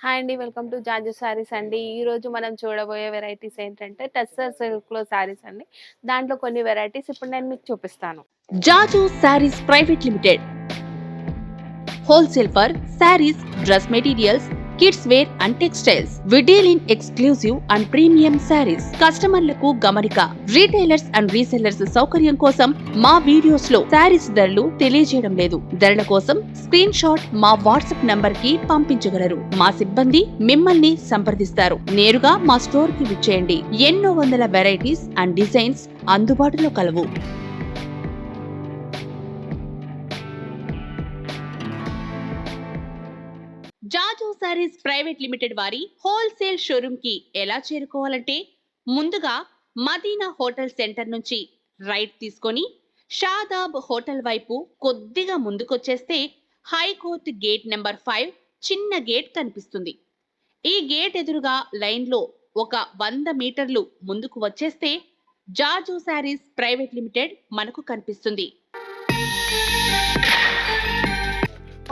Hi అండి. Welcome to జాజు సారీస్ అండి. ఈరోజు మనం చూడబోయే వెరైటీస్ ఏంటంటే టస్సర్ సిల్క్‌లో సారీస్ అండి. దాంట్లో కొన్ని వెరైటీస్ ఇప్పుడు నేను మీకు చూపిస్తాను. Jaju sarees private limited wholesale for sarees, dress materials, kids wear and textiles. We deal in exclusive and premium sarees. కస్టమర్లకు గమనిక, రీటైలర్స్ అండ్ రీసెల్లర్స్ సౌకర్యం కోసం మా వీడియోస్ లో శారీస్ ధరలు తెలియజేయడం లేదు. ధరల కోసం స్క్రీన్ షాట్ మా వాట్సాప్ నంబర్ కి పంపించగలరు. మా సిబ్బంది మిమ్మల్ని సంప్రదిస్తారు. నేరుగా మా స్టోర్ కి విచ్చేయండి. ఎన్నో వందల వెరైటీస్ అండ్ డిజైన్స్ అందుబాటులో కలవు. జాజు శారీస్ ప్రైవేట్ లిమిటెడ్ వారి హోల్సేల్ షోరూమ్ కి ఎలా చేరుకోవాలంటే ముందుగా మదీనా హోటల్ సెంటర్ నుంచి రైట్ తీసుకొని షాదాబ్ హోటల్ వైపు కొద్దిగా ముందుకొచ్చేస్తే హైకోర్ట్ గేట్ నెంబర్ 5 చిన్న గేట్ కనిపిస్తుంది. ఈ గేట్ ఎదురుగా లైన్లో ఒక 100 మీటర్లు ముందుకు వచ్చేస్తే జాజు శారీస్ ప్రైవేట్ లిమిటెడ్ మనకు కనిపిస్తుంది.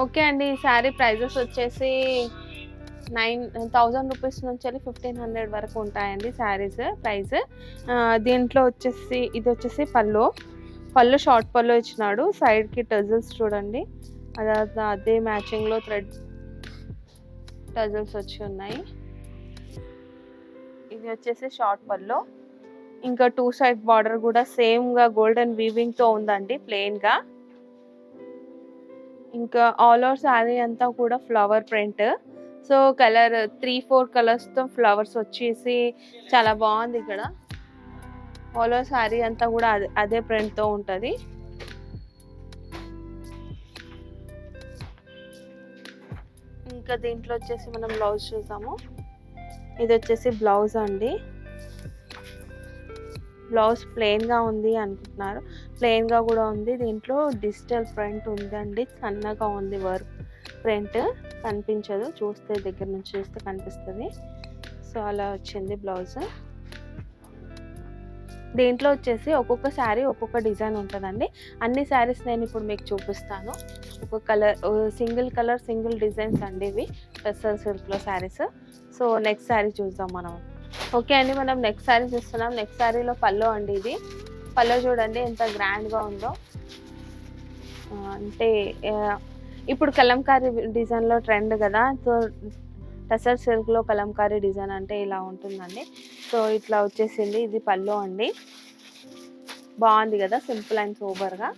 ఓకే అండి. ఈ సారీ ప్రైజెస్ వచ్చేసి 9,000 రూపీస్ నుంచి 1,500 వరకు ఉంటాయండి సారీస్ ప్రైస్. దీంట్లో వచ్చేసి ఇది వచ్చేసి పళ్ళు షార్ట్ పళ్ళు ఇచ్చినాడు. సైడ్కి టజల్స్ చూడండి, అదే మ్యాచింగ్లో థ్రెడ్ టజల్స్ వచ్చి ఉన్నాయి. ఇది వచ్చేసి షార్ట్ పళ్ళు. ఇంకా 2 సైడ్ బార్డర్ కూడా సేమ్గా గోల్డెన్ వీవింగ్తో ఉందండి, ప్లెయిన్గా. ఇంకా ఆల్ ఓవర్ శారీ అంతా కూడా ఫ్లవర్ ప్రింట్. సో కలర్ 3-4 కలర్స్తో ఫ్లవర్స్ వచ్చేసి చాలా బాగుంది. ఇక్కడ ఆల్ ఓవర్ శారీ అంతా కూడా అదే ప్రింట్తో ఉంటుంది. ఇంకా దీంట్లో వచ్చేసి మనం బ్లౌజ్ చూసాము. ఇది వచ్చేసి బ్లౌజ్ అండి. బ్లౌజ్ ప్లెయిన్గా ఉంది అనుకుంటున్నారు, ప్లెయిన్గా కూడా ఉంది. దీంట్లో డిజిటల్ ప్రింట్ ఉందండి, సన్నగా ఉంది. వర్క్ ప్రింట్ కనిపించదు, చూస్తే దగ్గర నుంచి చూస్తే కనిపిస్తుంది. సో అలా వచ్చింది బ్లౌజ్. దీంట్లో వచ్చేసి ఒక్కొక్క శారీ ఒక్కొక్క డిజైన్ ఉంటుందండి. అన్ని శారీస్ నేను ఇప్పుడు మీకు చూపిస్తాను. ఒక colour single colour single designs అండి ఇవి టస్సర్ సిల్క్లో శారీస్. సో నెక్స్ట్ శారీ చూద్దాం మనం. ఓకే అండి, మనం నెక్స్ట్ శారీ చూస్తున్నాం. నెక్స్ట్ శారీలో పళ్ళు అండి. ఇది పళ్ళు చూడండి ఎంత గ్రాండ్గా ఉందో. అంటే ఇప్పుడు కలంకారీ డిజైన్లో ట్రెండ్ కదా. సో టస్సర్ సిల్క్లో కలంకారీ డిజైన్ అంటే ఇలా ఉంటుందండి. సో ఇట్లా వచ్చేసింది. ఇది పళ్ళు అండి. బాగుంది కదా, సింపుల్ అండ్ సూపర్గా.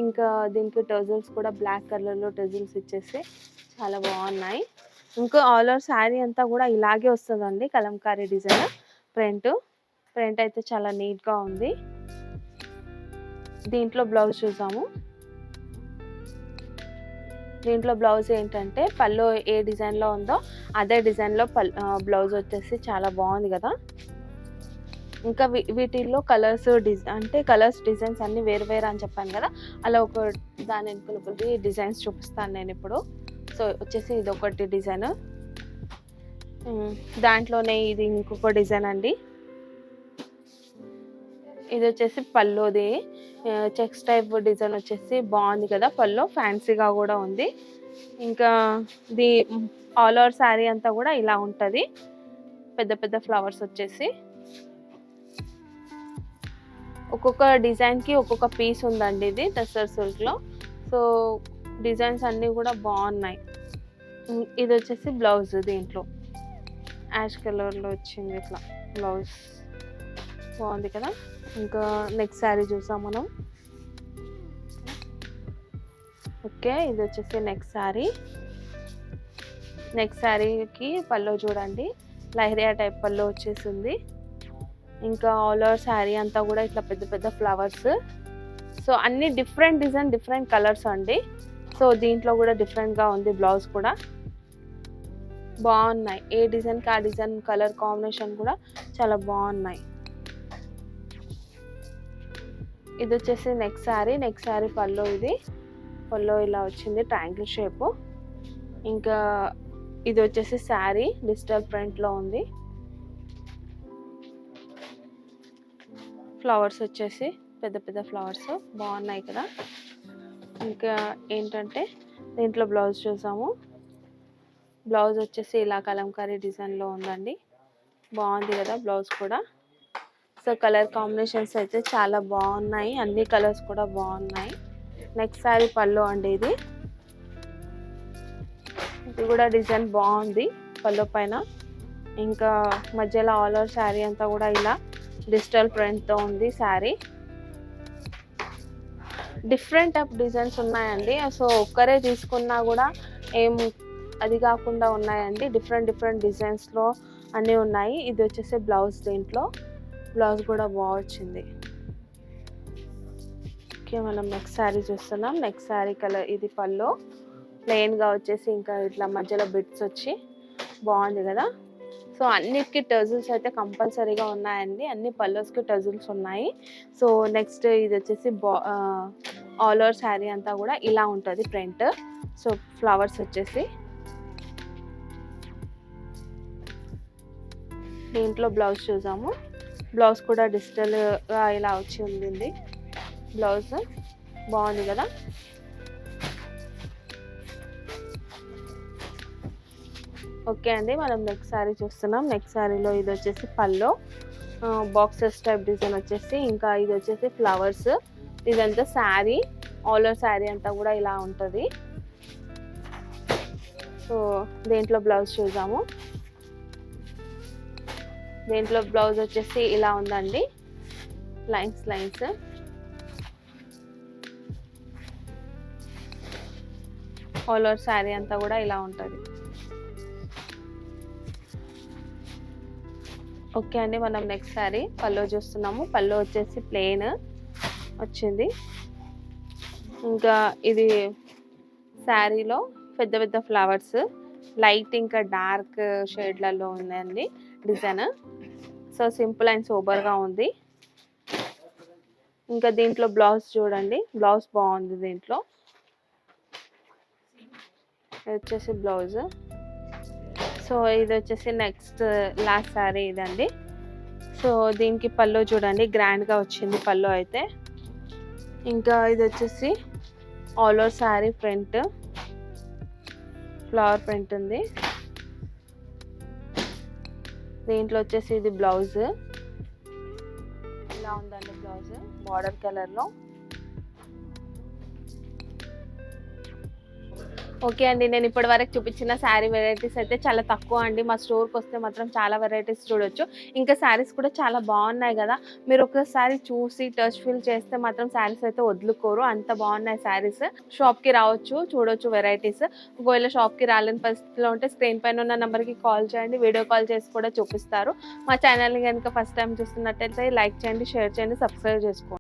ఇంకా దీనికి టజల్స్ కూడా బ్లాక్ కలర్లో టజల్స్ ఇచ్చేసి చాలా బాగున్నాయి. ఇంకా ఆల్ ఓవర్ శారీ అంతా కూడా ఇలాగే వస్తుందండి, కలంకారీ డిజైన్. ప్రింట్ అయితే చాలా నీట్గా ఉంది. దీంట్లో బ్లౌజ్ చూసాము. దీంట్లో బ్లౌజ్ ఏంటంటే పళ్ళు ఏ డిజైన్లో ఉందో అదే డిజైన్లో బ్లౌజ్ వచ్చేసి చాలా బాగుంది కదా. ఇంకా వీటిల్లో కలర్స్ కలర్స్ డిజైన్స్ అన్నీ వేరు వేరు అని చెప్పాను కదా, అలా ఒక దాని వెనుకలు ఒకటి డిజైన్స్ చూపిస్తాను నేను ఇప్పుడు. సో వచ్చేసి ఇది ఒకటి డిజైన్, దాంట్లోనే ఇది ఇంకొక డిజైన్ అండి. ఇది వచ్చేసి పళ్ళుది చెక్స్ టైప్ డిజైన్ వచ్చేసి బాగుంది కదా. పళ్ళు ఫ్యాన్సీగా కూడా ఉంది. ఇంకా ఇది ఆల్ ఓవర్ శారీ అంతా కూడా ఇలా ఉంటుంది, పెద్ద పెద్ద ఫ్లవర్స్ వచ్చేసి. ఒక్కొక్క డిజైన్కి ఒక్కొక్క పీస్ ఉందండి ఇది టస్సర్ సిల్క్లో. సో డిజైన్స్ అన్నీ కూడా బాగున్నాయి. ఇది వచ్చేసి బ్లౌజ్, దీంట్లో యాష్ కలర్లో వచ్చింది ఇట్లా బ్లౌజ్, బాగుంది కదా. ఇంకా నెక్స్ట్ శారీ చూసాం మనం. ఓకే, ఇది వచ్చేసి నెక్స్ట్ శారీకి పళ్ళు చూడండి, లహరియా టైప్ పళ్ళు వచ్చేసింది. ఇంకా ఆల్ ఓవర్ శారీ అంతా కూడా ఇట్లా పెద్ద పెద్ద ఫ్లవర్స్. సో అన్ని డిఫరెంట్ డిజైన్ డిఫరెంట్ కలర్స్ అండి. సో దీంట్లో కూడా డిఫరెంట్గా ఉంది. బ్లౌజ్ కూడా బాగున్నాయి, ఏ డిజైన్కి ఆ డిజైన్ కలర్ కాంబినేషన్ కూడా చాలా బాగున్నాయి. ఇది వచ్చేసి నెక్స్ట్ శారీ పళ్ళు. ఇది పళ్ళు ఇలా వచ్చింది ట్రయాంగిల్ షేపు. ఇంకా ఇది వచ్చేసి శారీ డిజిటల్ ప్రింట్లో ఉంది. ఫ్లవర్స్ వచ్చేసి పెద్ద పెద్ద ఫ్లవర్స్ బాగున్నాయి కదా. ఇంకా ఏంటంటే దీంట్లో బ్లౌజ్ చూసాము. బ్లౌజ్ వచ్చేసి ఇలా కలంకారీ డిజైన్లో ఉందండి. బాగుంది కదా బ్లౌజ్ కూడా. సో కలర్ కాంబినేషన్స్ అయితే చాలా బాగున్నాయి, అన్ని కలర్స్ కూడా బాగున్నాయి. నెక్స్ట్ శారీ పళ్ళు అండి ఇది. ఇది కూడా డిజైన్ బాగుంది పళ్ళు పైన. ఇంకా మధ్యలో ఆల్ ఓవర్ శారీ అంతా కూడా ఇలా డిజిటల్ ప్రింట్తో ఉంది శారీ. డిఫరెంట్ టైప్ డిజైన్స్ ఉన్నాయండి. సో ఒక్కరే తీసుకున్నా కూడా ఏం అది కాకుండా ఉన్నాయండి. డిఫరెంట్ డిజైన్స్లో అన్నీ ఉన్నాయి. ఇది వచ్చేసి బ్లౌజ్, దీంట్లో బ్లౌజ్ కూడా బాగా వచ్చింది. ఓకే, మనం నెక్స్ట్ శారీ చూస్తున్నాం. నెక్స్ట్ శారీ కలర్ ఇది పళ్ళు, ప్లెయిన్గా వచ్చేసి ఇంకా ఇట్లా మధ్యలో బిట్స్ వచ్చి బాగుంది కదా. సో అన్నిటికీ టజిల్స్ అయితే కంపల్సరీగా ఉన్నాయండి, అన్ని పళ్ళోస్కి టజిల్స్ ఉన్నాయి. సో నెక్స్ట్ ఇది వచ్చేసి ఆల్ ఓవర్ శారీ అంతా కూడా ఇలా ఉంటుంది ప్రింట్. సో ఫ్లవర్స్ వచ్చేసి దీంట్లో బ్లౌజ్ చూసాము. బ్లౌజ్ కూడా డిజిటల్గా ఇలా వచ్చి ఉంది. బ్లౌజ్ బాగుంది కదా. ఓకే అండి, మనం నెక్స్ట్ శారీ చూస్తున్నాం. నెక్స్ట్ శారీలో ఇది వచ్చేసి పళ్ళు, బాక్సెస్ టైప్ డిజైన్ వచ్చేసి, ఇంకా ఇది వచ్చేసి ఫ్లవర్స్. ఇదంతా శారీ, ఆల్ ఓవర్ శారీ అంతా కూడా ఇలా ఉంటుంది. సో దీంట్లో బ్లౌజ్ చూద్దాము. దీంట్లో బ్లౌజ్ వచ్చేసి ఇలా ఉందండి, లైన్స్ ఆల్ ఓవర్ శారీ అంతా కూడా ఇలా ఉంటుంది. ఓకే అండి, మనం నెక్స్ట్ శారీ పళ్ళు చూస్తున్నాము. పళ్ళు వచ్చేసి ప్లెయిన్ వచ్చింది. ఇంకా ఇది శారీలో పెద్ద ఫ్లవర్స్ లైట్ ఇంకా డార్క్ షేడ్లలో ఉందండి డిజైన్. సో సింపుల్ అండ్ సూపర్గా ఉంది. ఇంకా దీంట్లో బ్లౌజ్ చూడండి, బ్లౌజ్ బాగుంది. దీంట్లో ఇది వచ్చేసి బ్లౌజ్. సో ఇది వచ్చేసి నెక్స్ట్ లాస్ట్ శారీ ఇదండి. సో దీనికి పళ్ళు చూడండి, గ్రాండ్గా వచ్చింది పళ్ళు అయితే. ఇంకా ఇది వచ్చేసి all over sari print, flower print ఉంది. దీంట్లో వచ్చేసి ఇది బ్లౌజ్ ఇలా ఉందండి. బ్లౌజ్ బార్డర్ కలర్లో. ఓకే అండి, నేను ఇప్పటి వరకు చూపించిన శారీ వెరైటీస్ అయితే చాలా తక్కువ అండి. మా స్టోర్కి వస్తే మాత్రం చాలా వెరైటీస్ చూడొచ్చు. ఇంకా శారీస్ కూడా చాలా బాగున్నాయి కదా. మీరు ఒకసారి చూసి టచ్ ఫీల్ చేస్తే మాత్రం శారీస్ అయితే వదులుకోరు, అంత బాగున్నాయి శారీస్. షాప్కి రావచ్చు, చూడొచ్చు వెరైటీస్. ఒకవేళ షాప్కి రాలేని పరిస్థితిలో ఉంటే స్క్రీన్ పైన ఉన్న నెంబర్కి కాల్ చేయండి, వీడియో కాల్ చేసి కూడా చూపిస్తారు. మా ఛానల్ని కనుక ఫస్ట్ టైం చూస్తున్నట్టయితే లైక్ చేయండి, షేర్ చేయండి, సబ్స్క్రైబ్ చేసుకోండి.